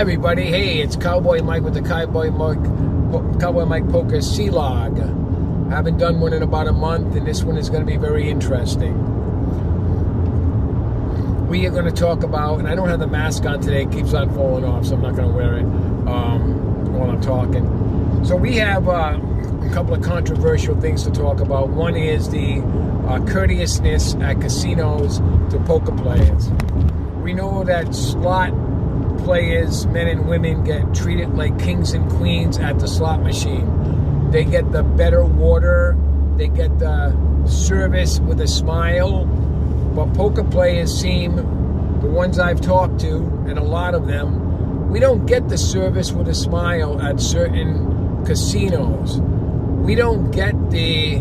Everybody, hey, it's Cowboy Mike with the Cowboy Mike Poker C-Log. I haven't done one in about a month, and this one is going to be very interesting. We are going to talk about, and I don't have the mask on today, it keeps on falling off, so I'm not going to wear it while I'm talking. So we have a couple of controversial things to talk about. One is the courteousness at casinos to poker players. We know that slot players, men and women, get treated like kings and queens at the slot machine. They get the better water, they get the service with a smile, but poker players seem, the ones I've talked to, and a lot of them, we don't get the service with a smile at certain casinos. We don't get the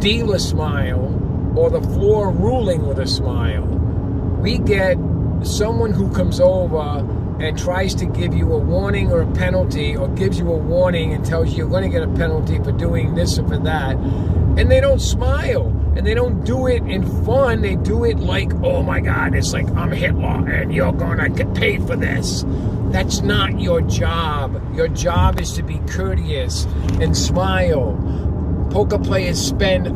dealer smile or the floor ruling with a smile. We get someone who comes over and tries to give you a warning or a penalty, or gives you a warning and tells you you're going to get a penalty for doing this or for that, and they don't smile, and they don't do it in fun. They do it like, oh my God, it's like I'm Hitler and you're going to get paid for this. That's not your job. Your job is to be courteous and smile. Poker players spend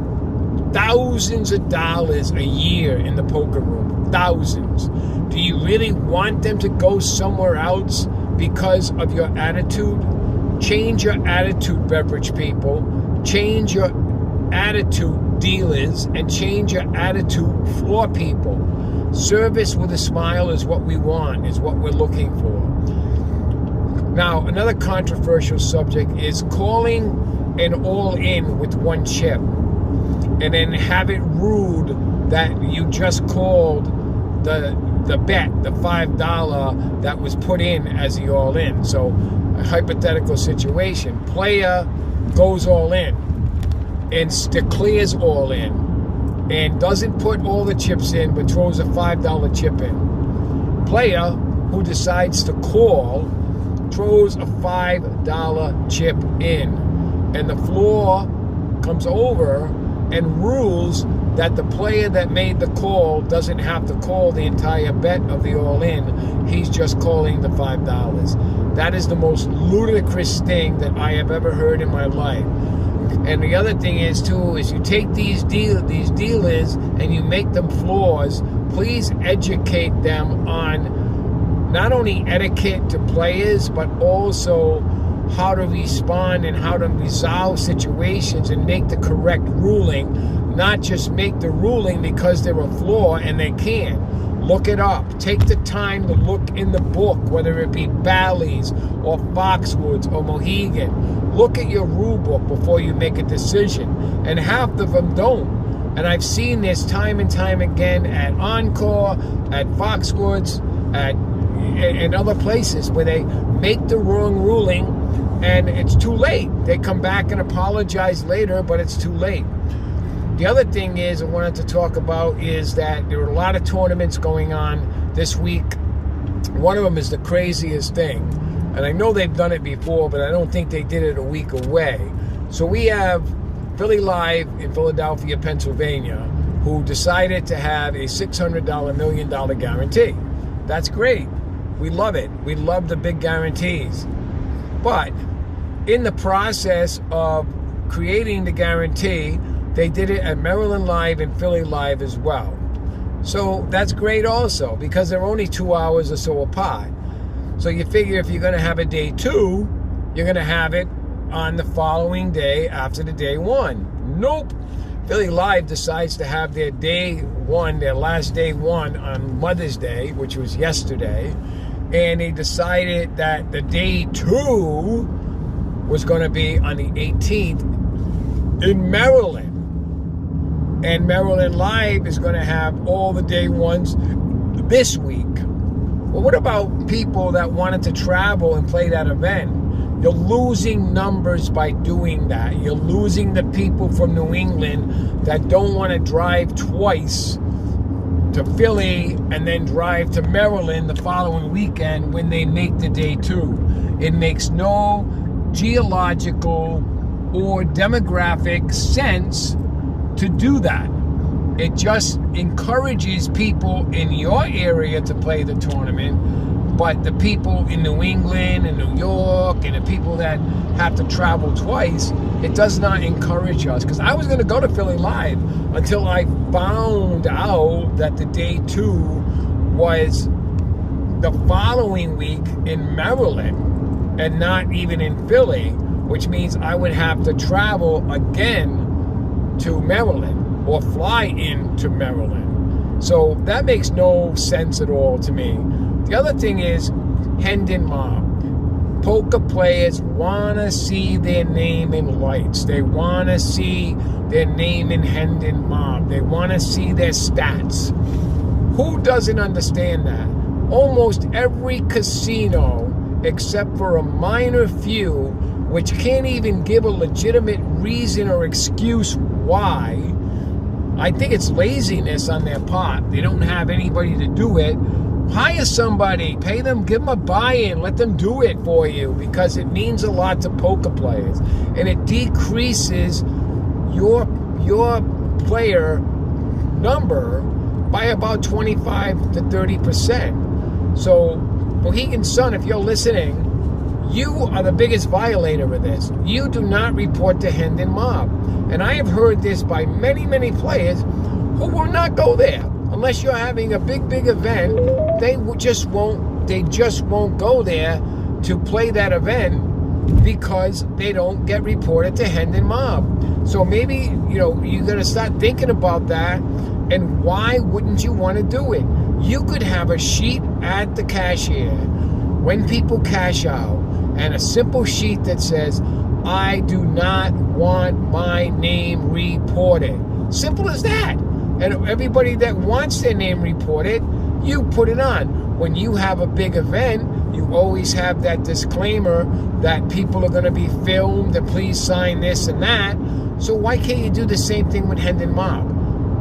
thousands of dollars a year in the poker room. Thousands. Do you really want them to go somewhere else because of your attitude? Change your attitude, beverage people. Change your attitude, dealers, and change your attitude, floor people. Service with a smile is what we want, is what we're looking for. Now, another controversial subject is calling an all-in with one chip and then have it rude that you just called the bet, the $5 that was put in as the all-in. So, a hypothetical situation. Player goes all in and declares all in and doesn't put all the chips in but throws a $5 chip in. Player who decides to call throws a $5 chip in, and the floor comes over and rules that the player that made the call doesn't have to call the entire bet of the all-in. He's just calling the $5. That is the most ludicrous thing that I have ever heard in my life. And the other thing is, too, is you take these dealers and you make them floors. Please educate them on not only etiquette to players, but also how to respond and how to resolve situations and make the correct ruling. Not just make the ruling because they're a floor and they can. Look it up. Take the time to look in the book, whether it be BALLYS or Foxwoods or Mohegan. Look at your rule book before you make a decision. And half of them don't. And I've seen this time and time again at Encore, at Foxwoods, and other places where they make the wrong ruling and it's too late. They come back and apologize later, but it's too late. The other thing is I wanted to talk about is that there are a lot of tournaments going on this week. One of them is the craziest thing. And I know they've done it before, but I don't think they did it a week away. So we have Philly Live in Philadelphia, Pennsylvania, who decided to have a $600 million guarantee. That's great. We love it. We love the big guarantees. But in the process of creating the guarantee, they did it at Maryland Live and Philly Live as well. So that's great also, because they're only 2 hours or so apart. So you figure if you're going to have a day two, you're going to have it on the following day after the day one. Nope. Philly Live decides to have their day one, their last day one on Mother's Day, which was yesterday. And they decided that the day two was going to be on the 18th in Maryland. And Maryland Live is going to have all the day ones this week. Well, what about people that wanted to travel and play that event? You're losing numbers by doing that. You're losing the people from New England that don't want to drive twice to Philly and then drive to Maryland the following weekend when they make the day two. It makes no geological or demographic sense to do that. It just encourages people in your area to play the tournament, But the people in New England and New York and the people that have to travel twice, it does not encourage us. Because I was going to go to Philly Live until I found out that the day 2 was the following week in Maryland and not even in Philly, which means I would have to travel again to Maryland or fly into Maryland. So that makes no sense at all to me. The other thing is Henden Mob. Poker players want to see their name in lights. They want to see their name in Henden Mob. They want to see their stats. Who doesn't understand that? Almost every casino, except for a minor few, which can't even give a legitimate reason or excuse why. I think it's laziness on their part. They don't have anybody to do it. Hire somebody, pay them, give them a buy-in, let them do it for you, because it means a lot to poker players, and it decreases your player number by about 25 to 30%. So, Mohegan Sun, if you're listening, you are the biggest violator of this. You do not report to Henden Mob, and I have heard this by many players who will not go there. Unless you're having a big event, they just won't go there to play that event because they don't get reported to Henden Mob. So maybe, you're going to start thinking about that, and why wouldn't you want to do it? You could have a sheet at the cashier when people cash out, and a simple sheet that says, I do not want my name reported. Simple as that. And everybody that wants their name reported, you put it on. When you have a big event, you always have that disclaimer that people are going to be filmed and please sign this and that. So why can't you do the same thing with Henden Mob?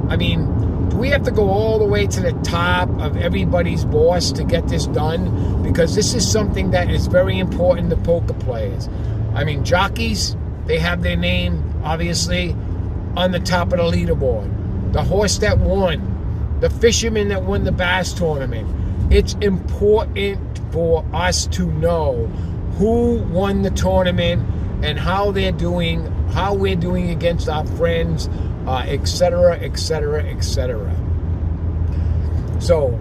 I mean, do we have to go all the way to the top of everybody's boss to get this done? Because this is something that is very important to poker players. I mean, jockeys, they have their name, obviously, on the top of the leaderboard. The horse that won, the fisherman that won the bass tournament. It's important for us to know who won the tournament and how they're doing, how we're doing against our friends, etc., etc., etc. So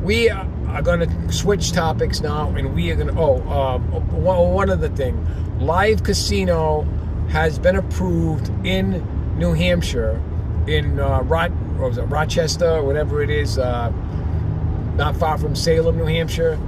we are going to switch topics now, and we are going to, one other thing. Live casino has been approved in New Hampshire, in Rochester, or whatever it is, not far from Salem, New Hampshire,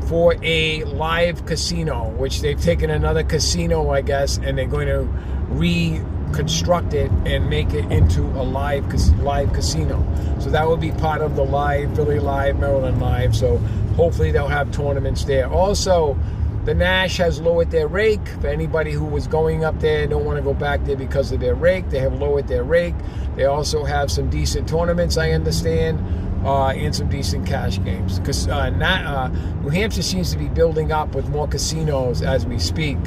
for a live casino, which they've taken another casino, I guess, and they're going to reconstruct it and make it into a live casino. So that will be part of the live, Philly Live, Maryland Live. So hopefully they'll have tournaments there. Also, the Nash has lowered their rake. For anybody who was going up there, don't want to go back there because of their rake, they have lowered their rake. They also have some decent tournaments, I understand, and some decent cash games. Because New Hampshire seems to be building up with more casinos as we speak.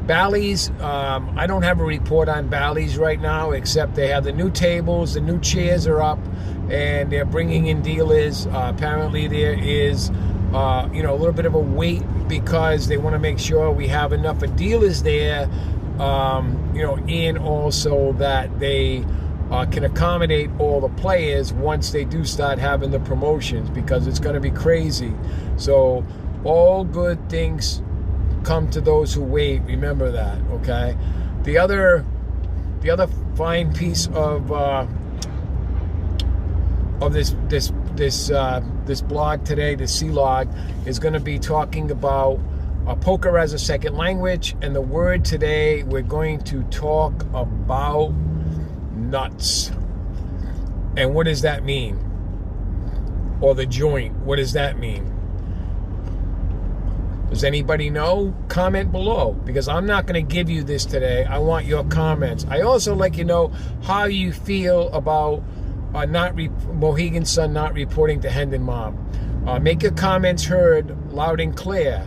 Bally's, I don't have a report on Bally's right now, except they have the new tables, the new chairs are up, and they're bringing in dealers. Apparently there is a little bit of a wait because they want to make sure we have enough of dealers there, and also that they can accommodate all the players once they do start having the promotions, because it's going to be crazy. So all good things come to those who wait. Remember that, okay? The other fine piece of this blog today, the C-Log, is going to be talking about poker as a second language, and the word today we're going to talk about nuts. And what does that mean? Or the joint, what does that mean? Does anybody know? Comment below, because I'm not going to give you this today. I want your comments. I also like to know how you feel about Mohegan Sun not reporting to Henden Mob. Make your comments heard loud and clear.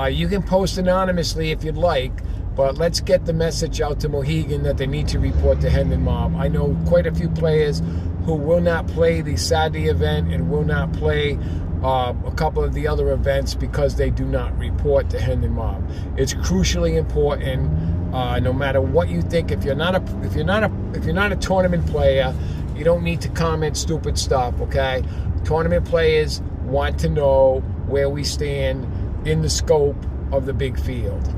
You can post anonymously if you'd like, but let's get the message out to Mohegan that they need to report to Henden Mob. I know quite a few players who will not play the Saturday event and will not play a couple of the other events because they do not report to Henden Mob. It's crucially important. No matter what you think, if you're not a tournament player, you don't need to comment stupid stuff. Okay, tournament players want to know where we stand in the scope of the big field.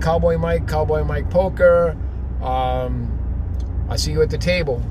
Cowboy Mike Poker. I'll see you at the table.